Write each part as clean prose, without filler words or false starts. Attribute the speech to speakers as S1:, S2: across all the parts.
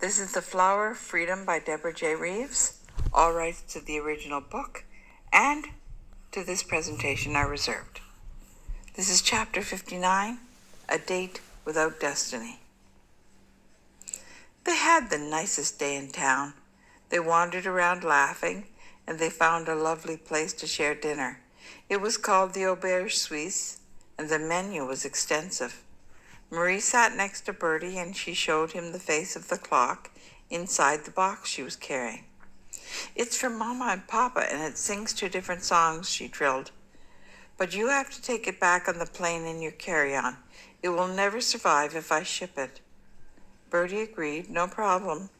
S1: This is The Flower of Freedom by Deborah J. Reeves. All rights to the original book and to this presentation are reserved. This is Chapter 59, A Date Without Destiny. They had the nicest day in town. They wandered around laughing, and they found a lovely place to share dinner. It was called the Auberge Suisse, and the menu was extensive. Marie sat next to Bertie, and she showed him the face of the clock inside the box she was carrying. "It's for Mama and Papa, and it sings 2 different songs," she trilled. "But you have to take it back on the plane in your carry-on. It will never survive if I ship it." Bertie agreed. "No problem.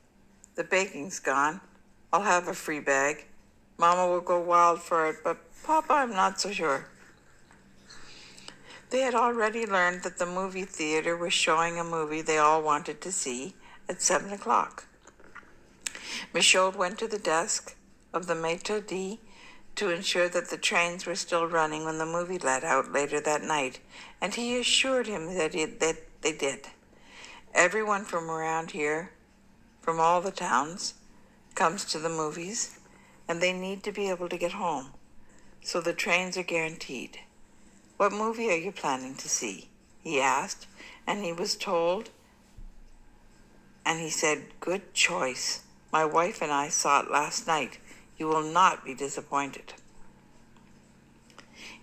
S1: The baking's gone. I'll have a free bag. Mama will go wild for it, but Papa, I'm not so sure." They had already learned that the movie theater was showing a movie they all wanted to see at 7 o'clock. Michaud went to the desk of the maitre d' to ensure that the trains were still running when the movie let out later that night, and he assured him that they did. Everyone from around here, from all the towns, comes to the movies, and they need to be able to get home, so the trains are guaranteed. "What movie are you planning to see?" he asked, and he was told, and he said, "Good choice. My wife and I saw it last night. You will not be disappointed."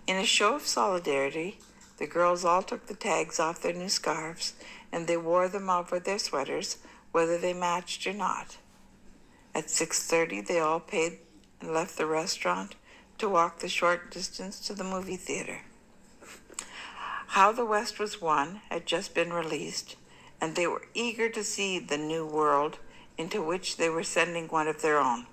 S1: In a show of solidarity, the girls all took the tags off their new scarves, and they wore them over their sweaters, whether they matched or not. At 6:30, they all paid and left the restaurant to walk the short distance to the movie theater. How the West Was Won had just been released, and they were eager to see the new world into which they were sending one of their own.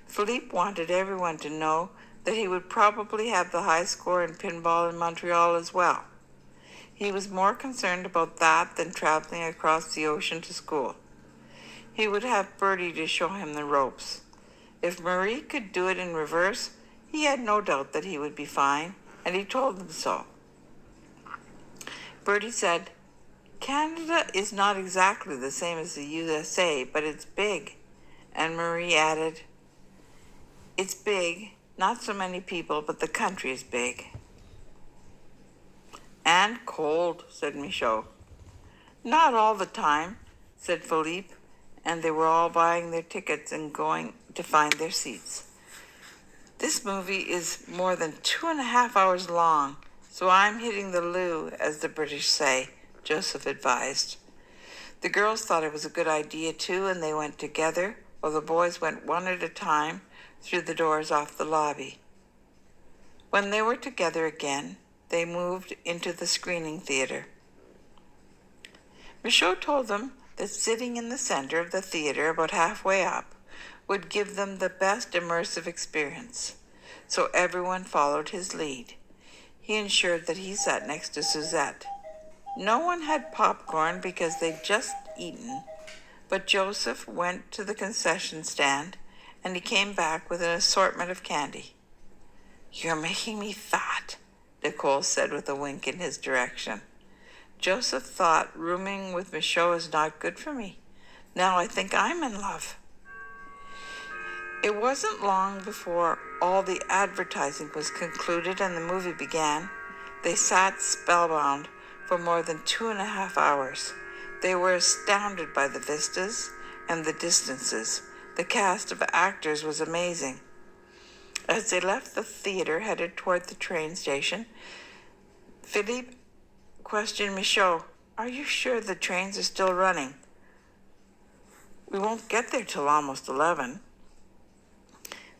S1: Philippe wanted everyone to know that he would probably have the high score in pinball in Montreal as well. He was more concerned about that than traveling across the ocean to school. He would have Bertie to show him the ropes. If Marie could do it in reverse, he had no doubt that he would be fine, and he told them so. Bertie said, "Canada is not exactly the same as the USA, but it's big." And Marie added, "It's big, not so many people, but the country is big." "And cold," said Michaud. "Not all the time," said Philippe, and they were all buying their tickets and going to find their seats. "This movie is more than 2.5 hours long, so I'm hitting the loo, as the British say," Joseph advised. The girls thought it was a good idea, too, and they went together, while the boys went one at a time through the doors off the lobby. When they were together again, they moved into the screening theater. Michaud told them that sitting in the center of the theater, about halfway up, would give them the best immersive experience, so everyone followed his lead. He ensured that he sat next to Suzette. No one had popcorn because they'd just eaten, but Joseph went to the concession stand, and he came back with an assortment of candy. "You're making me fat," Nicole said with a wink in his direction. Joseph thought rooming with Michaud is not good for me. Now I think I'm in love. It wasn't long before all the advertising was concluded and the movie began. They sat spellbound for more than 2.5 hours. They were astounded by the vistas and the distances. The cast of actors was amazing. As they left the theater, headed toward the train station, Philippe questioned Michaud, "Are you sure the trains are still running? We won't get there till almost 11.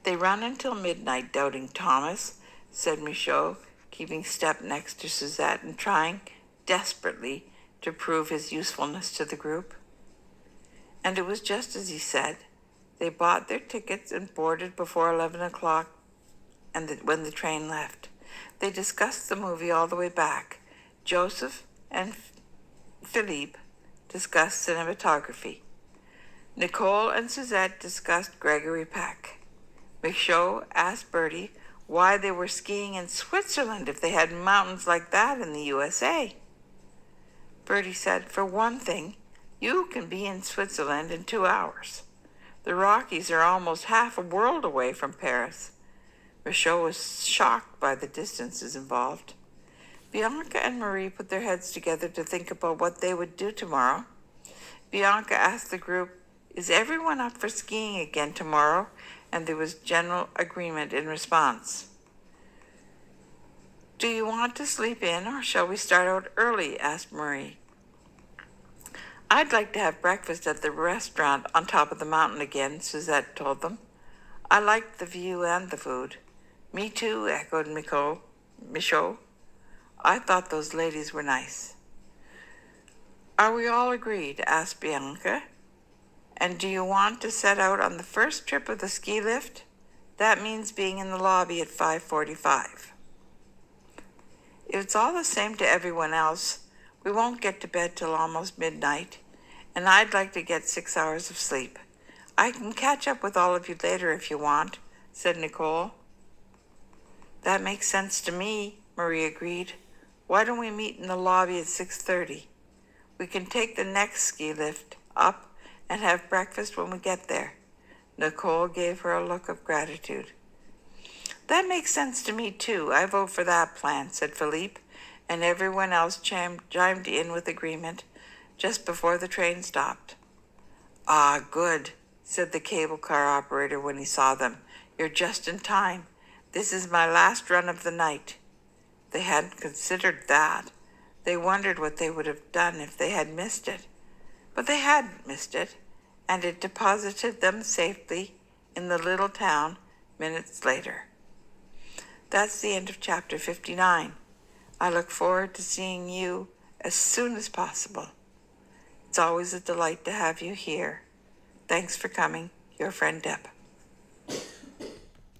S1: "They run until midnight, Doubting Thomas," said Michaud, keeping step next to Suzette and trying desperately to prove his usefulness to the group. And it was just as he said. They bought their tickets and boarded before 11 o'clock when the train left. They discussed the movie all the way back. Joseph and Philippe discussed cinematography. Nicole and Suzette discussed Gregory Peck. Michaud asked Bertie why they were skiing in Switzerland if they had mountains like that in the USA. Bertie said, "For one thing, You can be in Switzerland in 2 hours. The Rockies are almost half a world away from Paris. Michaud was shocked by the distances involved. Bianca and Marie put their heads together to think about what they would do tomorrow. Bianca asked the group, "Is everyone up for skiing again tomorrow?" And there was general agreement in response. "Do you want to sleep in, or shall we start out early?" asked Marie. "I'd like to have breakfast at the restaurant on top of the mountain again," Suzette told them. "I liked the view and the food." "Me too," echoed Michaud. "I thought those ladies were nice." "Are we all agreed?" asked Bianca. "And do you want to set out on the first trip of the ski lift? That means being in the lobby at 5:45. If it's all the same to everyone else, we won't get to bed till almost midnight, and I'd like to get 6 hours of sleep. I can catch up with all of you later if you want," said Nicole. "That makes sense to me," Marie agreed. "Why don't we meet in the lobby at 6:30? We can take the next ski lift up and have breakfast when we get there." Nicole gave her a look of gratitude. "That makes sense to me too. I vote for that plan," said Philippe, and everyone else chimed in with agreement just before the train stopped. "Ah, good," said the cable car operator when he saw them. "You're just in time. This is my last run of the night." They hadn't considered that. They wondered what they would have done if they had missed it. But they hadn't missed it, and it deposited them safely in the little town minutes later. That's the end of chapter 59. I look forward to seeing you as soon as possible. It's always a delight to have you here. Thanks for coming, your friend Deb.